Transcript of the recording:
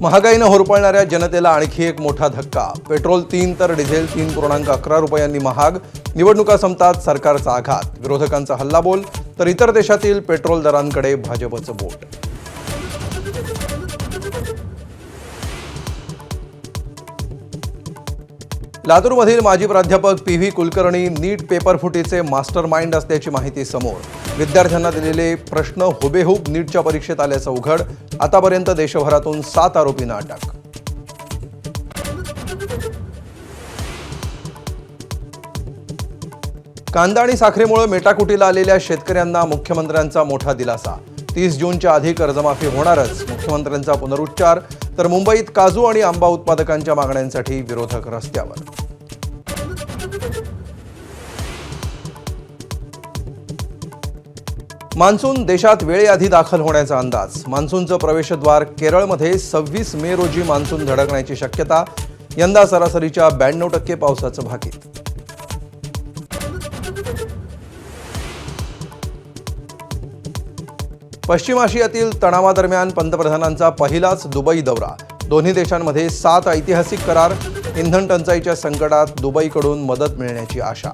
महागाईने होरपळणाऱ्या जनतेला आणखी एक मोठा धक्का। पेट्रोल 3 तर डिझेल 3.11 रुपयांनी महाग। निवडणुका संपतात सरकारचा आघात। विरोधकांचा हल्लाबोल तर इतर देशातील पेट्रोल दरांकडे भाजपचं बोट। लातूरमधील माजी प्राध्यापक पी.व्ही. कुलकर्णी नीट पेपरफुटीचे मास्टरमाइंड असल्याची माहिती समोर। विद्यार्थ्यांना दिलेले प्रश्न हुबेहूब नीटच्या परीक्षेत आल्याचं उघड। आतापर्यंत देशभरातून 7 आरोपींना अटक। कांदा आणि साखरेमुळे मेटाकुटीला आलेल्या शेतकऱ्यांना मुख्यमंत्र्यांचा मोठा दिलासा। 30 जूनच्या आधी कर्जमाफी होणारच, मुख्यमंत्र्यांचा पुनरुच्चार। तर मुंबईत काजू आणि आंबा उत्पादकांच्या मागण्यांसाठी विरोधक रस्त्यावर। मान्सून देशात वेळेआधी दाखल होण्याचा अंदाज। मान्सूनचं प्रवेशद्वार केरळमध्ये 26 मे रोजी मान्सून धडकण्याची शक्यता। यंदा सरासरीच्या 92% पावसाचं भाकीत। पश्चिम आशियातील तणावादरम्यान पंतप्रधानांचा पहिलाच दुबई दौरा। दोन्ही देशांमध्ये 7 ऐतिहासिक करार। इंधन टंचाईच्या संकटात दुबईकडून मदत मिळण्याची आशा।